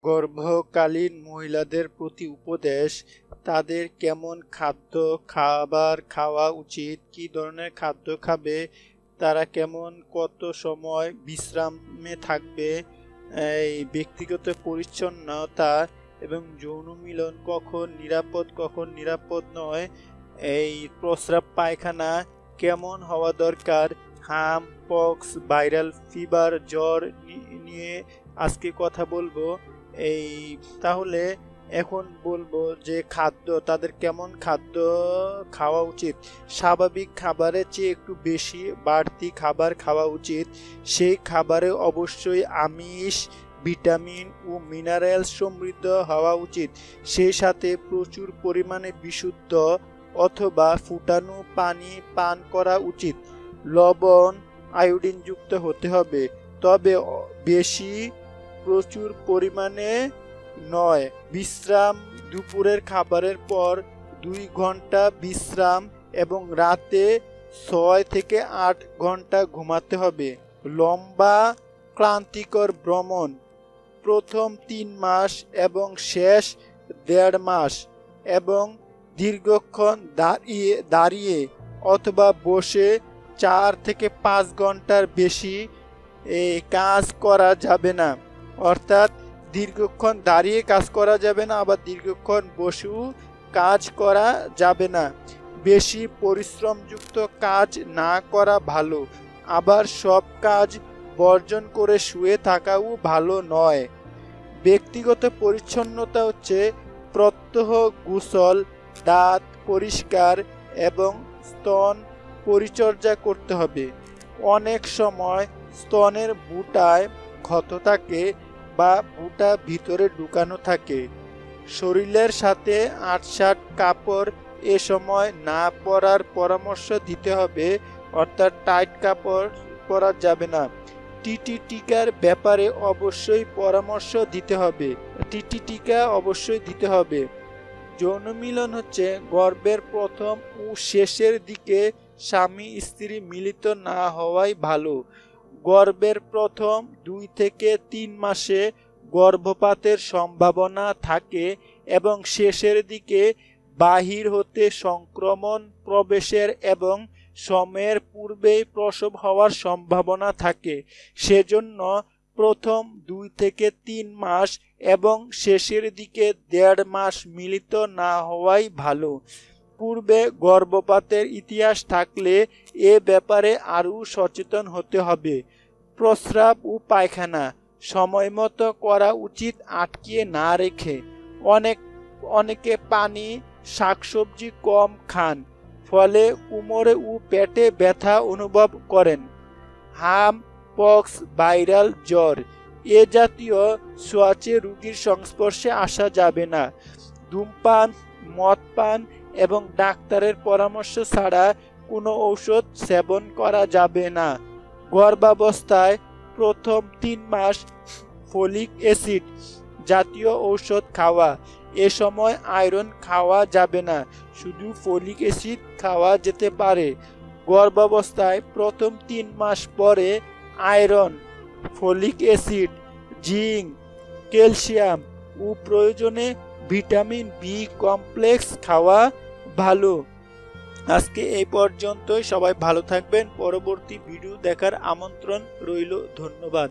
গর্ভকালীন মহিলাদের প্রতি উপদেশ। তাদের কেমন খাবার খাওয়া উচিত, কি ধরনের খাদ্য খাবে, তারা কত সময় বিশ্রামে থাকবে, এই ব্যক্তিগত পরিচ্ছন্নতা এবং যৌন মিলন কখন নিরাপদ নয়, এই প্রস্রাব পায়খানা কেমন হওয়া দরকার, হাম পক্স ভাইরাল ফিভার জ্বর নিয়ে আজকে কথা বলবো। তাহলে এখন বলবো যে তাদের কেমন খাদ্য খাওয়া উচিত। স্বাভাবিক খাবারের চেয়ে একটু বেশি বাড়তি খাবার খাওয়া উচিত। সেই খাবারে অবশ্যই আমিষ, ভিটামিন ও মিনারেল সমৃদ্ধ হওয়া উচিত। সেই সাথে প্রচুর পরিমাণে বিশুদ্ধ অথবা ফুটানো পানি পান করা উচিত। লবণ আয়োডিনযুক্ত হতে হবে, তবে প্রচুর পরিমাণে নয়। বিশ্রাম, দুপুরের খাবারের পর 2 ঘন্টা বিশ্রাম এবং রাতে 6 থেকে 8 ঘন্টা ঘুমাতে হবে। লম্বা ক্লান্তিকর ভ্রমণ প্রথম 3 মাস এবং শেষ 1.5 মাস, এবং দীর্ঘক্ষণ দাঁড়িয়ে অথবা বসে 4 থেকে 5 ঘন্টার বেশি কাজ করা যাবে না। অর্থাৎ দীর্ঘক্ষণ দাঁড়িয়ে কাজ করা যাবে না, আবার দীর্ঘক্ষণ বসেও কাজ করা যাবে না। বেশি পরিশ্রমযুক্ত কাজ না করা ভালো, আবার সব কাজ বর্জন করে শুয়ে থাকাও ভালো নয়। ব্যক্তিগত পরিচ্ছন্নতা হচ্ছে প্রত্যহ গোসল, দাঁত পরিষ্কার এবং স্তন পরিচর্যা করতে হবে। অনেক সময় স্তনের বুটায় ক্ষত থাকে বা বুটা ভিতরে ঢুকানো থাকে। শরীরের সাথে আঁটসাঁট কাপড় এ সময় না পরার পরামর্শ দিতে হবে, অর্থাৎ টাইট কাপড় পরা যাবে না। টিটি টিকার ব্যাপারে অবশ্যই পরামর্শ দিতে হবে, টিটি টিকা অবশ্যই দিতে হবে। যৌন মিলন হচ্ছে গর্ভের প্রথম ও শেষের দিকে স্বামী স্ত্রী মিলিত না হওয়াই ভালো। গর্ভের প্রথম 2 থেকে 3 মাসে গর্ভপাতের সম্ভাবনা থাকে এবং শেষের দিকে বাহির হতে সংক্রমণ প্রবেশের এবং সময়ের পূর্বেই প্রসব হওয়ার সম্ভাবনা থাকে। সেজন্য প্রথম 2 থেকে 3 মাস এবং শেষের দিকে 1.5 মাস মিলিত না হওয়াই ভালো। পূর্বে গর্ভপাতের ইতিহাস থাকলে এ ব্যাপারে আরও সচেতন হতে হবে। প্রস্রাব ও পায়খানা সময় মতো করা উচিত, আটকিয়ে না রেখে। অনেকে পানি, শাকসবজি কম খান, ফলে কোমরে ও পেটে ব্যথা অনুভব করেন। হাম পক্স ভাইরাল জ্বর এ জাতীয় ছোঁয়াচে রোগীর সংস্পর্শে আসা যাবে না। ধূমপান, মদ পান এবং ডাক্তারের পরামর্শ ছাড়া কোনো ঔষধ সেবন করা যাবে না। গর্ভাবস্থায় প্রথম 3 মাস ফলিক অ্যাসিড জাতীয় ঔষধ খাওয়া। এ সময় আয়রন খাওয়া যাবে না, শুধু ফলিক অ্যাসিড খাওয়া যেতে পারে। গর্ভাবস্থায় প্রথম 3 মাস পরে iron, folic acid, zinc, calcium ও প্রয়োজনে ভিটামিন বি কমপ্লেক্স খাওয়া ভালো। আজকে এই পর্যন্তই। সবাই ভালো থাকবেন। পরবর্তী ভিডিও দেখার আমন্ত্রণ রইল। ধন্যবাদ।